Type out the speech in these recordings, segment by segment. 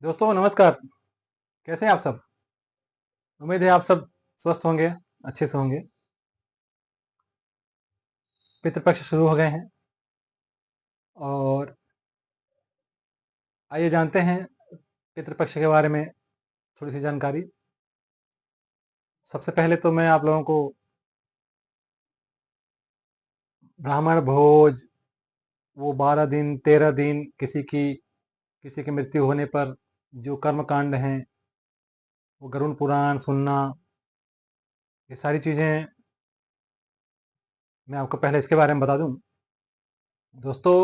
दोस्तों नमस्कार। कैसे हैं आप सब? उम्मीद है आप सब स्वस्थ होंगे, अच्छे से होंगे। पितृपक्ष शुरू हो गए हैं और आइए जानते हैं पितृपक्ष के बारे में थोड़ी सी जानकारी। सबसे पहले तो मैं आप लोगों को ब्राह्मण भोज, वो 12 दिन 13 दिन किसी की मृत्यु होने पर जो कर्म कांड हैं, वो गरुड़ पुराण सुनना, ये सारी चीज़ें मैं आपको पहले इसके बारे में बता दूं। दोस्तों,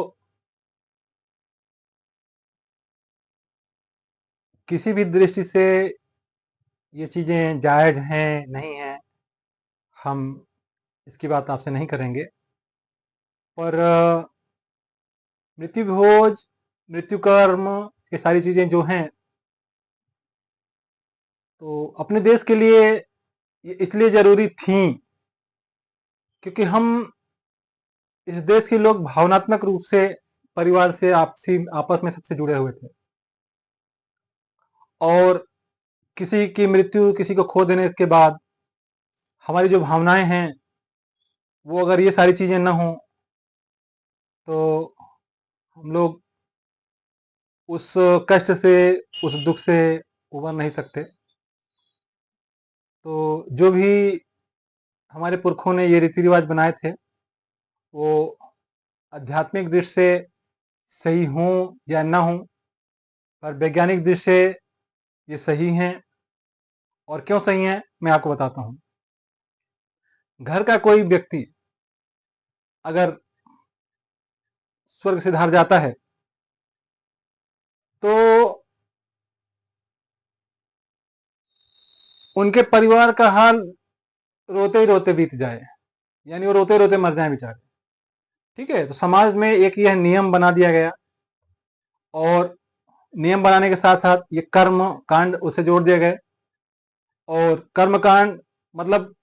किसी भी दृष्टि से ये चीज़ें जायज़ हैं नहीं हैं, हम इसकी बात आपसे नहीं करेंगे। पर मृत्यु भोज, मृत्यु कर्म, ये सारी चीजें जो हैं, तो अपने देश के लिए ये इसलिए जरूरी थी क्योंकि हम इस देश के लोग भावनात्मक रूप से परिवार से आपसी आपस में सबसे जुड़े हुए थे। और किसी की मृत्यु, किसी को खो देने के बाद हमारी जो भावनाएं हैं, वो अगर ये सारी चीजें ना हो तो हम लोग उस कष्ट से, उस दुख से उबर नहीं सकते। तो जो भी हमारे पुरखों ने ये रीति रिवाज बनाए थे, वो आध्यात्मिक दृष्टि से सही हों या ना हों, पर वैज्ञानिक दृष्टि से ये सही हैं। और क्यों सही हैं मैं आपको बताता हूं। घर का कोई व्यक्ति अगर स्वर्ग सिधार जाता है तो उनके परिवार का हाल रोते ही रोते बीत जाए, यानी वो रोते रोते मर जाए बेचारे। ठीक है, तो समाज में एक यह नियम बना दिया गया, और नियम बनाने के साथ साथ ये कर्म कांड उसे जोड़ दिए गए। और कर्म कांड मतलब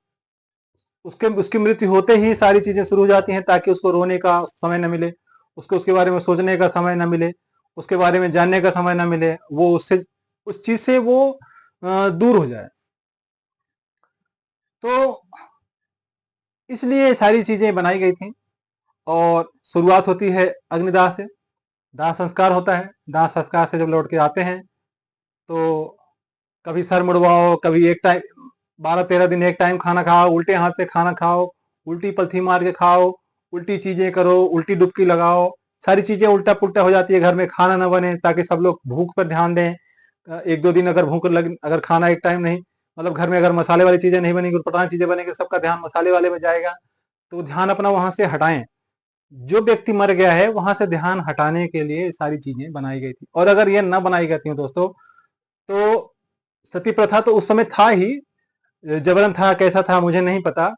उसके उसकी मृत्यु होते ही सारी चीजें शुरू हो जाती हैं, ताकि उसको रोने का समय न मिले, उसको उसके बारे में सोचने का समय न मिले, उसके बारे में जानने का समय न मिले, वो उससे उस चीज से वो दूर हो जाए। तो इसलिए सारी चीजें बनाई गई थी। और शुरुआत होती है अग्निदाह से। दाह संस्कार होता है। दाह संस्कार से जब लौट के आते हैं तो कभी सर मुड़वाओ, कभी एक टाइम 12-13 दिन एक टाइम खाना खाओ, उल्टे हाथ से खाना खाओ, उल्टी पलथी मार के खाओ, उल्टी चीजें करो, उल्टी डुबकी लगाओ, सारी चीजें उल्टा पुल्टा हो जाती है। घर में खाना ना बने ताकि सब लोग भूख पर ध्यान दें। 1-2 दिन अगर भूख लग, अगर खाना एक टाइम नहीं, मतलब घर में अगर मसाले वाली चीजें नहीं बनेंगी, उटपटांग चीजें बनेंगी, सबका ध्यान मसाले वाले में जाएगा। तो ध्यान अपना वहां से हटाएं। जो व्यक्ति मर गया है वहां से ध्यान हटाने के लिए सारी चीजें बनाई गई थी। और अगर ये न बनाई गई थी दोस्तों, तो सती प्रथा तो उस समय था ही, जबरन था कैसा था मुझे नहीं पता।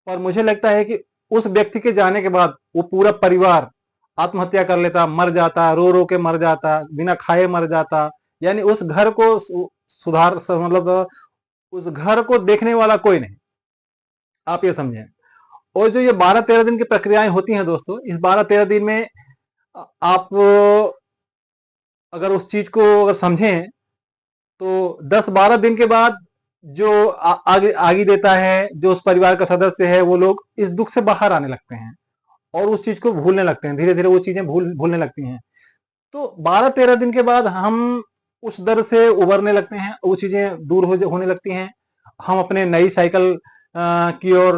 और मुझे लगता है कि उस व्यक्ति के जाने के बाद वो पूरा परिवार आत्महत्या कर लेता, मर जाता, रो रो के मर जाता, बिना खाए मर जाता। यानी उस घर को सुधार मतलब उस घर को देखने वाला कोई नहीं। आप ये समझें। और जो ये 12-13 दिन की प्रक्रियाएं होती हैं दोस्तों, इस 12-13 दिन में आप अगर उस चीज को अगर समझें तो 10-12 दिन के बाद जो आगे आगे देता है, जो उस परिवार का सदस्य है, वो लोग इस दुख से बाहर आने लगते हैं और उस चीज को भूलने लगते हैं। धीरे धीरे वो चीजें भूलने लगती हैं। तो 12-13 दिन के बाद हम उस दर से उबरने लगते हैं, वो चीजें दूर होने लगती हैं। हम अपने नई साइकिल की ओर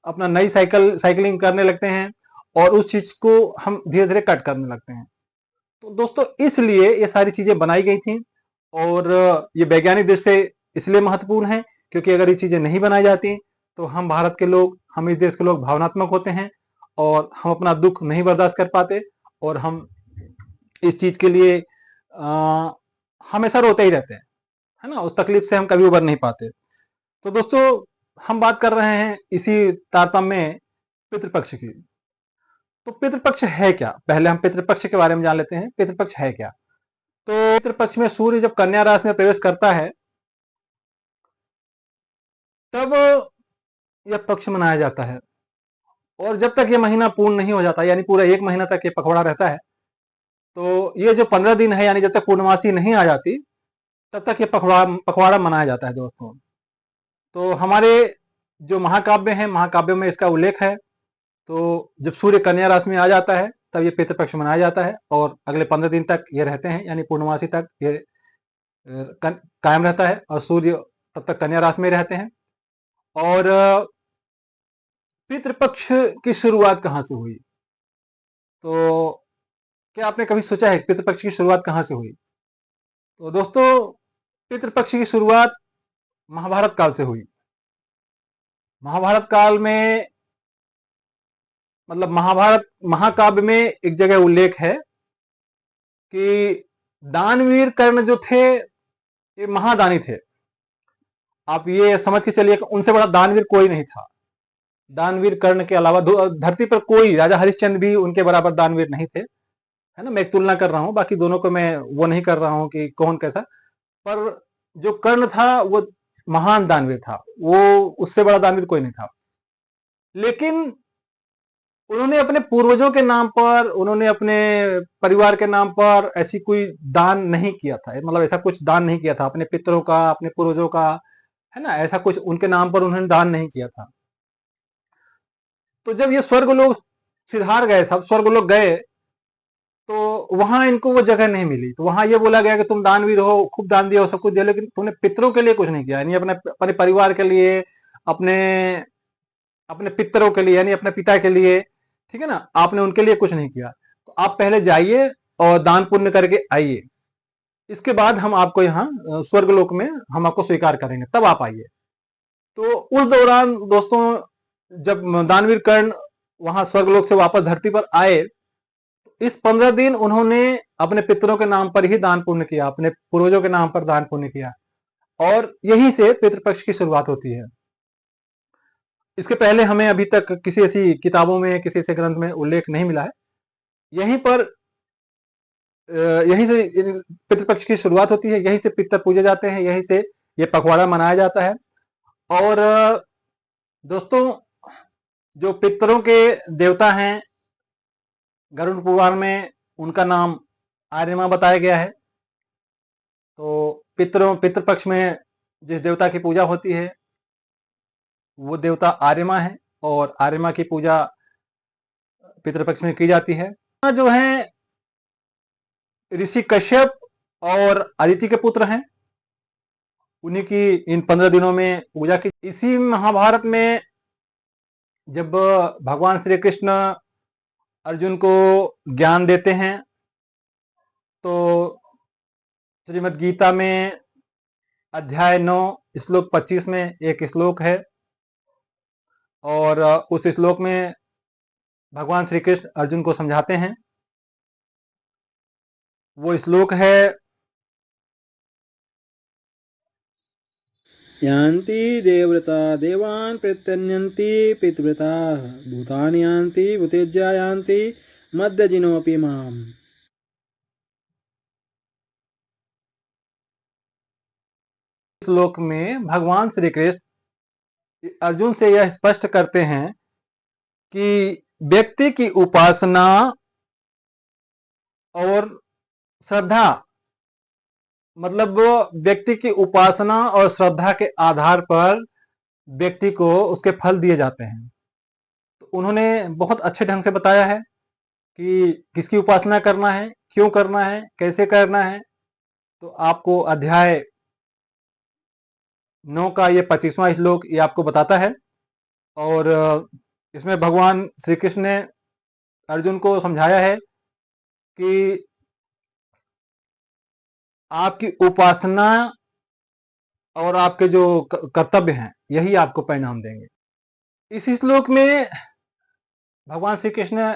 अपना नई साइकिलिंग करने लगते हैं, और उस चीज को हम धीरे धीरे कट करने लगते हैं। तो दोस्तों, इसलिए ये सारी चीजें बनाई गई थी। और ये वैज्ञानिक दृष्टि से इसलिए महत्वपूर्ण है क्योंकि अगर ये चीजें नहीं बनाई जाती तो हम भारत के लोग, हम इस देश के लोग भावनात्मक होते हैं, और हम अपना दुख नहीं बर्दाश्त कर पाते, और हम इस चीज के लिए हमेशा रोते ही रहते हैं, है ना। उस तकलीफ से हम कभी उबर नहीं पाते। तो दोस्तों, हम बात कर रहे हैं इसी तारतम्य में पितृपक्ष की। तो पितृपक्ष है क्या, पहले हम पितृपक्ष के बारे में जान लेते हैं। पितृपक्ष है क्या? तो पितृपक्ष में सूर्य जब कन्या राशि में प्रवेश करता है, तब यह पक्ष मनाया जाता है। और जब तक यह महीना पूर्ण नहीं हो जाता, यानी पूरा 1 महीना तक ये पखवाड़ा रहता है, तो ये जो 15 दिन है, यानी जब तक पूर्णमासी नहीं आ जाती तब तक ये पखवाड़ा मनाया जाता है दोस्तों। तो हमारे जो महाकाव्य हैं, महाकाव्य में इसका उल्लेख है। तो जब सूर्य कन्या राशि में आ जाता है तब ये पितृपक्ष मनाया जाता है, और अगले 15 दिन तक ये रहते हैं, यानी पूर्णमासी तक ये कायम रहता है, और सूर्य तब तक कन्या राशि में रहते हैं। और पितृपक्ष की शुरुआत कहाँ से हुई? तो क्या आपने कभी सोचा है पितृपक्ष की शुरुआत कहाँ से हुई? तो दोस्तों, पितृपक्ष की शुरुआत महाभारत काल से हुई। महाभारत काल में, मतलब महाभारत महाकाव्य में एक जगह उल्लेख है कि दानवीर कर्ण जो थे ये महादानी थे। आप ये समझ के चलिए कि उनसे बड़ा दानवीर कोई नहीं था। दानवीर कर्ण के अलावा धरती पर कोई, राजा हरिश्चंद्र भी उनके बराबर दानवीर नहीं थे, है ना। मैं एक तुलना कर रहा हूं, बाकी दोनों को मैं वो नहीं कर रहा हूं कि कौन कैसा, पर जो कर्ण था वो महान दानवीर था, वो उससे बड़ा दानवीर कोई नहीं था। लेकिन उन्होंने अपने पूर्वजों के नाम पर, उन्होंने अपने परिवार के नाम पर ऐसी कोई दान नहीं किया था, मतलब ऐसा कुछ दान नहीं किया था अपने पितरों का, अपने पूर्वजों का, है ना। ऐसा कुछ उनके नाम पर उन्होंने दान नहीं किया था। तो जब ये स्वर्ग लोग सिधार गए, सब स्वर्ग लोग गए, तो वहां इनको वो जगह नहीं मिली। तो वहां ये बोला गया कि तुम दानवीर हो, खूब दान दिया हो, सब कुछ दिया, लेकिन तुमने पितरों के लिए कुछ नहीं किया, यानी अपने अपने परिवार के लिए, अपने अपने पितरों के लिए, यानी अपने पिता के लिए, ठीक है ना, आपने उनके लिए कुछ नहीं किया। तो आप पहले जाइए और दान पुण्य करके आइए, इसके बाद हम आपको यहाँ स्वर्गलोक में हम आपको स्वीकार करेंगे, तब आप आइए। तो उस दौरान दोस्तों, जब दानवीर कर्ण वहां स्वर्गलोक से वापस धरती पर आए, इस 15 दिन उन्होंने अपने पितरों के नाम पर ही दान पुण्य किया, अपने पूर्वजों के नाम पर दान पुण्य किया, और यहीं से पितृपक्ष की शुरुआत होती है। इसके पहले हमें अभी तक किसी ऐसी किताबों में, किसी ऐसे ग्रंथ में उल्लेख नहीं मिला है। यहीं पर यहीं से पितृपक्ष की शुरुआत होती है, यहीं से पितर पूजे जाते हैं, यहीं से ये पखवाड़ा मनाया जाता है। और दोस्तों, जो पितरों के देवता हैं, गरुड़ पुराण में उनका नाम आर्यमा बताया गया है। तो पितृपक्ष में जिस देवता की पूजा होती है वो देवता आर्यमा है, और आर्यमा की पूजा पितृपक्ष में की जाती है। जो है ऋषि कश्यप और अदिति के पुत्र हैं, उन्हीं की इन 15 दिनों में पूजा की। इसी महाभारत में जब भगवान श्री कृष्ण अर्जुन को ज्ञान देते हैं, तो श्रीमद् गीता में अध्याय 9 श्लोक 25 में एक श्लोक है, और उस श्लोक में भगवान श्री कृष्ण अर्जुन को समझाते हैं। वो श्लोक है, यान्ति देवव्रता देवान् प्रत्यन्यन्ति पितृव्रता भूतानि यान्ति भूतेज्या यान्ति मध्यजिनोऽपि माम्। श्लोक में भगवान श्री कृष्ण अर्जुन से यह स्पष्ट करते हैं कि व्यक्ति की उपासना और श्रद्धा, मतलब व्यक्ति की उपासना और श्रद्धा के आधार पर व्यक्ति को उसके फल दिए जाते हैं। तो उन्होंने बहुत अच्छे ढंग से बताया है कि किसकी उपासना करना है, क्यों करना है, कैसे करना है। तो आपको अध्याय 9 का ये 25वां श्लोक ये आपको बताता है, और इसमें भगवान श्री कृष्ण ने अर्जुन को समझाया है कि आपकी उपासना और आपके जो कर्तव्य हैं यही आपको परिणाम देंगे। इस श्लोक में भगवान श्री कृष्ण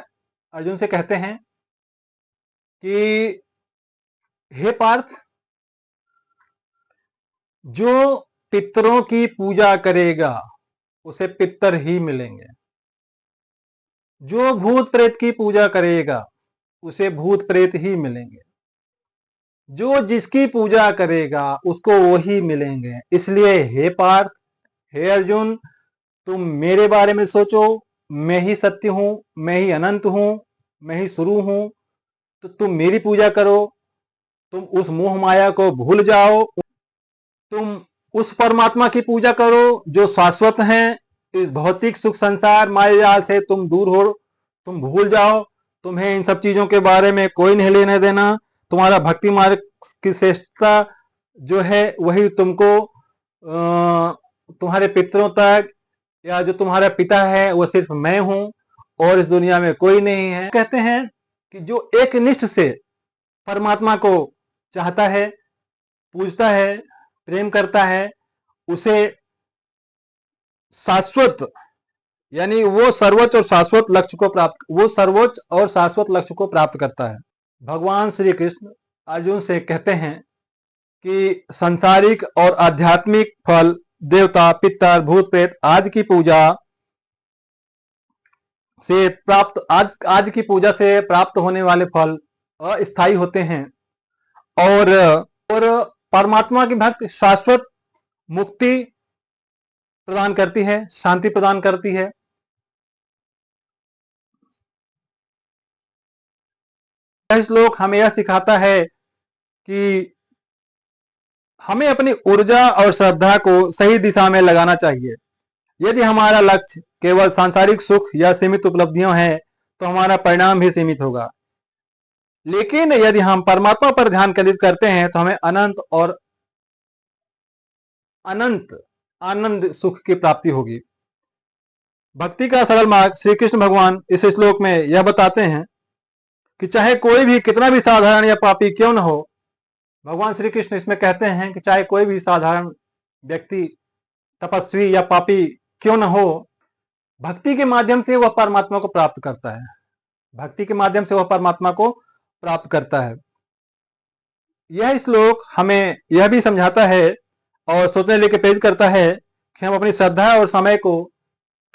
अर्जुन से कहते हैं कि हे पार्थ, जो पितरों की पूजा करेगा उसे पितर ही मिलेंगे, जो भूत प्रेत की पूजा करेगा उसे भूत प्रेत ही मिलेंगे, जो जिसकी पूजा करेगा उसको वो ही मिलेंगे। इसलिए हे पार्थ, हे अर्जुन, तुम मेरे बारे में सोचो, मैं ही सत्य हूं, मैं ही अनंत हूं, मैं ही शुरू हूं। तो तुम मेरी पूजा करो, तुम उस मोह माया को भूल जाओ, तुम उस परमात्मा की पूजा करो जो शाश्वत हैं। इस भौतिक सुख संसार माया जाल से तुम दूर हो, तुम भूल जाओ, तुम्हें इन सब चीजों के बारे में कोई नहीं लेने देना। तुम्हारा भक्ति मार्ग की श्रेष्ठता जो है वही तुमको तुम्हारे पितरों तक, या जो तुम्हारा पिता है वो सिर्फ मैं हूं और इस दुनिया में कोई नहीं है। कहते हैं कि जो एक निष्ठ से परमात्मा को चाहता है, पूजता है, प्रेम करता है, उसे शाश्वत, यानी वो सर्वोच्च और शाश्वत लक्ष्य को प्राप्त, वो सर्वोच्च और शाश्वत लक्ष्य को प्राप्त करता है। भगवान श्री कृष्ण अर्जुन से कहते हैं कि संसारिक और आध्यात्मिक फल, देवता, पितर, भूत प्रेत आदि की पूजा से प्राप्त, आज की पूजा से प्राप्त होने वाले फल अस्थायी होते हैं, और परमात्मा की भक्त शाश्वत मुक्ति प्रदान करती है, शांति प्रदान करती है। यह श्लोक हमें यह सिखाता है कि हमें अपनी ऊर्जा और श्रद्धा को सही दिशा में लगाना चाहिए। यदि हमारा लक्ष्य केवल सांसारिक सुख या सीमित उपलब्धियां हैं तो हमारा परिणाम भी सीमित होगा। लेकिन यदि हम परमात्मा पर ध्यान केंद्रित करते हैं तो हमें अनंत और अनंत आनंद सुख की प्राप्ति होगी। भक्ति का सरल मार्ग श्री कृष्ण भगवान इस श्लोक में यह बताते हैं कि चाहे कोई भी कितना भी साधारण या पापी क्यों न हो, भगवान श्री कृष्ण इसमें कहते हैं कि चाहे कोई भी साधारण व्यक्ति, तपस्वी या पापी क्यों न हो, भक्ति के माध्यम से वह परमात्मा को प्राप्त करता है। भक्ति के माध्यम से वह परमात्मा को प्राप्त करता है। यह श्लोक हमें यह भी समझाता है और सोचने लेके प्रेरित करता है कि हम अपनी श्रद्धा और समय को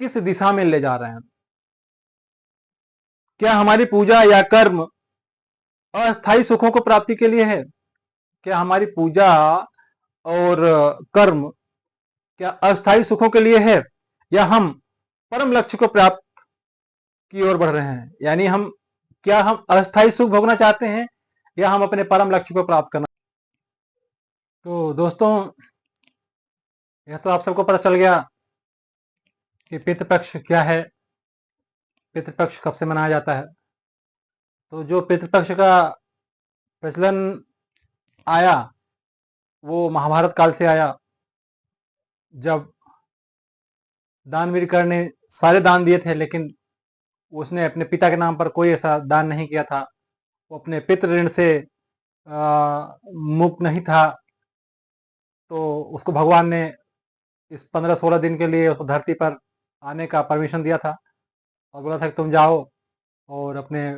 किस दिशा में ले जा रहे हैं। क्या हमारी पूजा या कर्म अस्थायी सुखों को प्राप्ति के लिए है? क्या हमारी पूजा और कर्म क्या अस्थायी सुखों के लिए है, या हम परम लक्ष्य को प्राप्त की ओर बढ़ रहे हैं? यानी क्या हम अस्थायी सुख भोगना चाहते हैं या हम अपने परम लक्ष्य को प्राप्त करना? तो दोस्तों, यह तो आप सबको पता चल गया कि पितृपक्ष क्या है, पितृपक्ष कब से मनाया जाता है। तो जो पितृपक्ष का प्रचलन आया वो महाभारत काल से आया, जब दानवीर कर्ण ने सारे दान दिए थे लेकिन उसने अपने पिता के नाम पर कोई ऐसा दान नहीं किया था। वो अपने पितृ ऋण से मुक्त नहीं था, तो उसको भगवान ने इस 15-16 दिन के लिए उसको धरती पर आने का परमिशन दिया था और बोला था कि तुम जाओ और अपने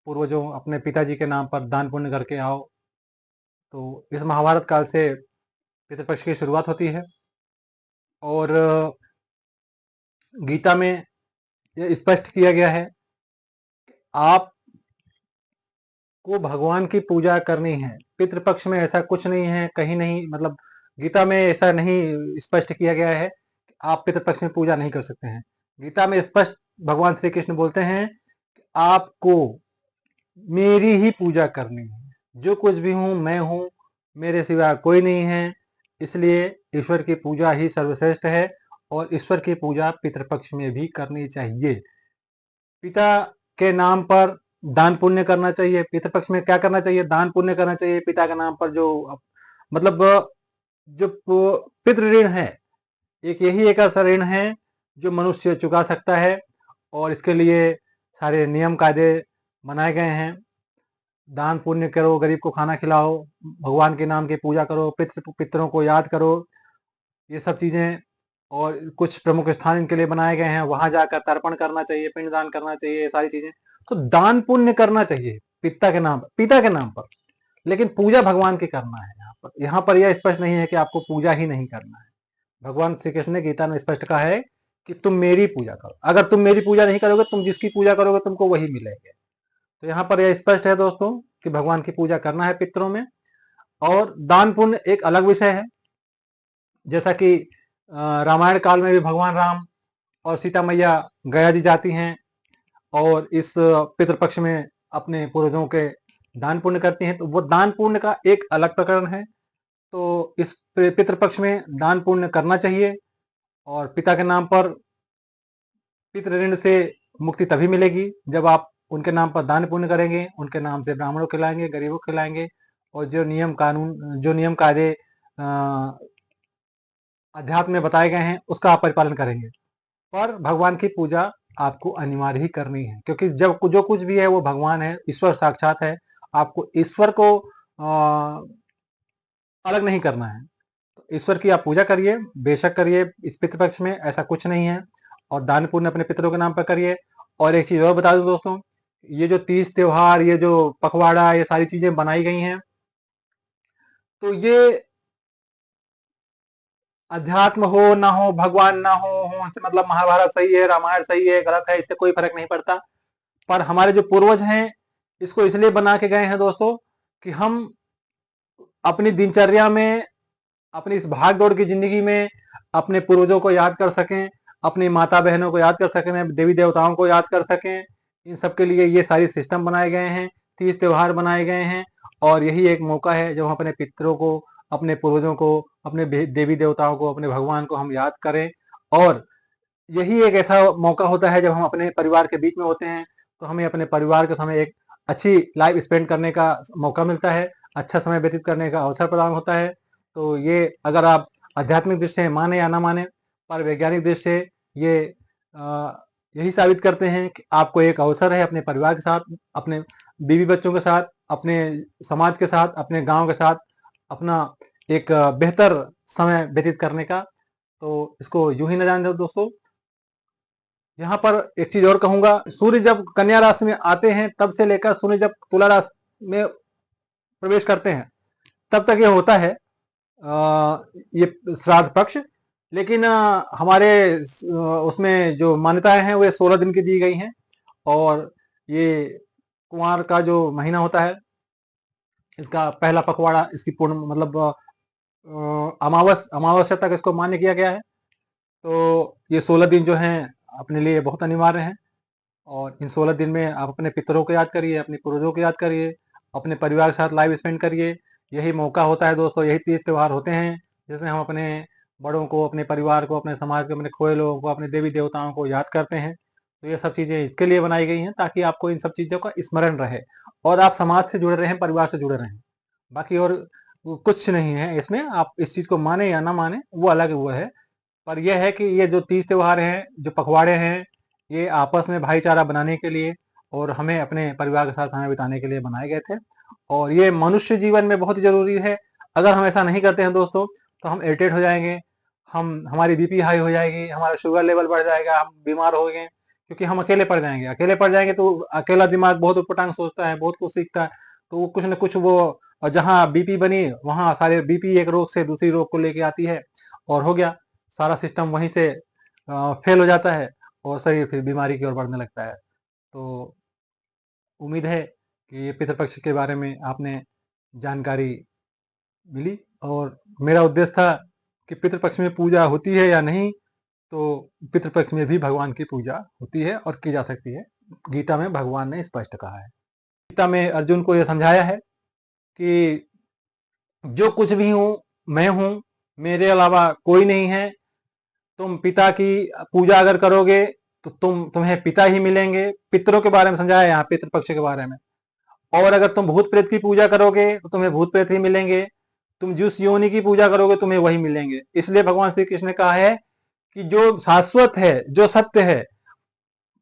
पूर्वजों, अपने पिताजी के नाम पर दान पुण्य करके आओ। तो इस महाभारत काल से पितृपक्ष की शुरुआत होती है। और गीता में यह स्पष्ट किया गया है कि आप को भगवान की पूजा करनी है। पितृपक्ष में ऐसा कुछ नहीं है, कहीं नहीं, मतलब गीता में ऐसा नहीं स्पष्ट किया गया है कि आप पितृपक्ष में पूजा नहीं कर सकते हैं। गीता में स्पष्ट भगवान श्री कृष्ण बोलते हैं कि आपको मेरी ही पूजा करनी है। जो कुछ भी हूं मैं हूं, मेरे सिवा कोई नहीं है। इसलिए ईश्वर की पूजा ही सर्वश्रेष्ठ है और ईश्वर की पूजा पितृपक्ष में भी करनी चाहिए। पिता के नाम पर दान पुण्य करना चाहिए। पितृपक्ष में क्या करना चाहिए? दान पुण्य करना चाहिए पिता के नाम पर। जो मतलब जो पितृ ऋण है, यही एक ऐसा ऋण है जो मनुष्य चुका सकता है और इसके लिए सारे नियम कायदे बनाए गए हैं। दान पुण्य करो, गरीब को खाना खिलाओ, भगवान के नाम की पूजा करो, पितरों को याद करो, ये सब चीजें। और कुछ प्रमुख स्थान इनके लिए बनाए गए हैं, वहां जाकर तर्पण करना चाहिए, पिंडदान करना चाहिए, ये सारी चीजें। तो दान पुण्य करना चाहिए पिता के नाम पर, लेकिन पूजा भगवान की करना है। यहाँ पर यह स्पष्ट नहीं है कि आपको पूजा ही नहीं करना है। भगवान श्री कृष्ण ने गीता में स्पष्ट कहा है कि तुम मेरी पूजा करो। अगर तुम मेरी पूजा नहीं करोगे, तुम जिसकी पूजा करोगे तुमको वही मिलेगा। तो यहाँ पर यह स्पष्ट है दोस्तों कि भगवान की पूजा करना है पितरों में। और दान पुण्य एक अलग विषय है। जैसा कि रामायण काल में भी भगवान राम और सीता मैया गया जी जाती हैं और इस पितृपक्ष में अपने पूर्वजों के दान पुण्य करती हैं, तो वो दान पुण्य का एक अलग प्रकरण है। तो इस पितृपक्ष में दान पुण्य करना चाहिए, और पिता के नाम पर पितृ ऋण से मुक्ति तभी मिलेगी जब आप उनके नाम पर दान पुण्य करेंगे, उनके नाम से ब्राह्मणों को खिलाएंगे, गरीबों को खिलाएंगे, और जो नियम कायदे अध्यात्म में बताए गए हैं उसका आप परिपालन करेंगे। पर भगवान की पूजा आपको अनिवार्य ही करनी है, क्योंकि जब जो कुछ भी है वो भगवान है, ईश्वर साक्षात है। आपको ईश्वर को अलग नहीं करना है। तो ईश्वर की आप पूजा करिए, बेशक करिए, इस पितृपक्ष में ऐसा कुछ नहीं है, और दान पुण्य अपने पितरों के नाम पर करिए। और एक चीज और बता दूं दोस्तों, ये जो तीज त्योहार, ये जो पखवाड़ा, ये सारी चीजें बनाई गई हैं, तो ये अध्यात्म हो ना हो, भगवान ना हो मतलब महाभारत सही है, रामायण सही है, गलत है, इससे कोई फर्क नहीं पड़ता। पर हमारे जो पूर्वज हैं इसको इसलिए बना के गए हैं दोस्तों, कि हम अपनी दिनचर्या में, अपनी इस भाग दौड़ की जिंदगी में अपने पूर्वजों को याद कर सकें, अपनी माता बहनों को याद कर सकें, देवी देवताओं को याद कर सकें। इन सब के लिए ये सारी सिस्टम बनाए गए हैं, तीज त्योहार बनाए गए हैं। और यही एक मौका है जब हम अपने पितरों को, अपने पूर्वजों को, अपने देवी देवताओं को, अपने भगवान को हम याद करें। और यही एक ऐसा मौका होता है जब हम अपने परिवार के बीच में होते हैं, तो हमें अपने परिवार के समय एक अच्छी लाइफ स्पेंड करने का मौका मिलता है, अच्छा समय व्यतीत करने का अवसर प्रदान होता है। तो ये अगर आप आध्यात्मिक दृष्टि से माने या ना माने, पर वैज्ञानिक दृष्टि से ये यही साबित करते हैं कि आपको एक अवसर है अपने परिवार के साथ, अपने बीवी बच्चों के साथ, अपने समाज के साथ, अपने गांव के साथ अपना एक बेहतर समय व्यतीत करने का। तो इसको यूं ही न जान दो दोस्तों। यहाँ पर एक चीज और कहूंगा, सूर्य जब कन्या राशि में आते हैं तब से लेकर सूर्य जब तुला राशि में प्रवेश करते हैं तब तक ये होता है ये श्राद्ध पक्ष। लेकिन हमारे उसमें जो मान्यताएं हैं वो 16 दिन की दी गई हैं। और ये कुंवार का जो महीना होता है, इसका पहला पखवाड़ा, इसकी पूर्ण मतलब अमावस्या तक इसको मान्य किया गया है। तो ये 16 दिन जो हैं अपने लिए बहुत अनिवार्य हैं। और इन 16 दिन में आप अपने पितरों को याद करिए, अपने पूर्वजों को याद करिए, अपने परिवार के साथ लाइव स्पेंड करिए। यही मौका होता है दोस्तों, यही तीज त्योहार होते हैं जिसमें हम अपने बड़ों को, अपने परिवार को, अपने समाज के, अपने खोए लोगों को, अपने देवी देवताओं को याद करते हैं। तो ये सब चीज़ें इसके लिए बनाई गई हैं ताकि आपको इन सब चीज़ों का स्मरण रहे और आप समाज से जुड़े रहें, परिवार से जुड़े रहें। बाकी और कुछ नहीं है इसमें, आप इस चीज़ को माने या ना माने वो अलग वो है। पर यह है कि ये जो तीज त्योहार हैं, जो पखवाड़े हैं, ये आपस में भाईचारा बनाने के लिए और हमें अपने परिवार के साथ समय बिताने के लिए बनाए गए थे। और ये मनुष्य जीवन में बहुत ही जरूरी है। अगर हम ऐसा नहीं करते हैं दोस्तों तो हम इरिटेट हो जाएंगे, हमारी बीपी हाई हो जाएगी, हमारा शुगर लेवल बढ़ जाएगा, हम बीमार हो गए, क्योंकि हम अकेले पड़ जाएंगे। अकेले पड़ जाएंगे तो अकेला दिमाग बहुत उटपटांग सोचता है, बहुत कुछ सीखता है, तो वो कुछ न कुछ वो, और जहाँ बीपी बनी वहां सारे बीपी एक रोग से दूसरी रोग को लेके आती है, और हो गया सारा सिस्टम वहीं से फेल हो जाता है और शरीर फिर बीमारी की ओर बढ़ने लगता है। तो उम्मीद है कि ये पितृपक्ष के बारे में आपने जानकारी मिली, और मेरा उद्देश्य था कि पितृपक्ष में पूजा होती है या नहीं, तो पितृपक्ष में भी भगवान की पूजा होती है और की जा सकती है। गीता में भगवान ने स्पष्ट कहा है, गीता में अर्जुन को यह समझाया है कि जो कुछ भी हूं मैं हूं, मेरे अलावा कोई नहीं है। तुम पिता की पूजा अगर करोगे तो तुम्हें पिता ही मिलेंगे। पितरों के बारे में समझाया यहाँ, पितृपक्ष के बारे में। और अगर तुम भूत प्रेत की पूजा करोगे तो तुम्हें भूत प्रेत ही मिलेंगे। तुम जिस योनि की पूजा करोगे तुम्हें वही मिलेंगे। इसलिए भगवान श्री कृष्ण ने कहा है कि जो शाश्वत है, जो सत्य है,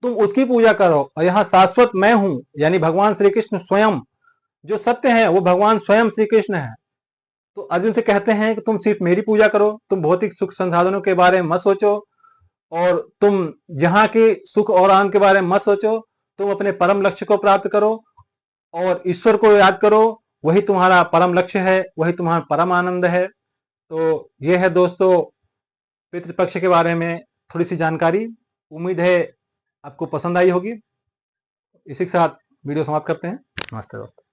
तुम उसकी पूजा करो। और यहाँ शाश्वत मैं हूं, यानी भगवान श्री कृष्ण स्वयं। जो सत्य है वो भगवान स्वयं श्री कृष्ण है। तो अर्जुन से कहते हैं कि तुम सिर्फ मेरी पूजा करो, तुम भौतिक सुख संसाधनों के बारे में मत सोचो, और तुम यहाँ के सुख और आनंद के बारे में मत सोचो। तुम अपने परम लक्ष्य को प्राप्त करो और ईश्वर को याद करो। वही तुम्हारा परम लक्ष्य है, वही तुम्हारा परम आनंद है। तो यह है दोस्तों पितृपक्ष के बारे में थोड़ी सी जानकारी। उम्मीद है आपको पसंद आई होगी। इसी के साथ वीडियो समाप्त करते हैं। नमस्ते दोस्तों।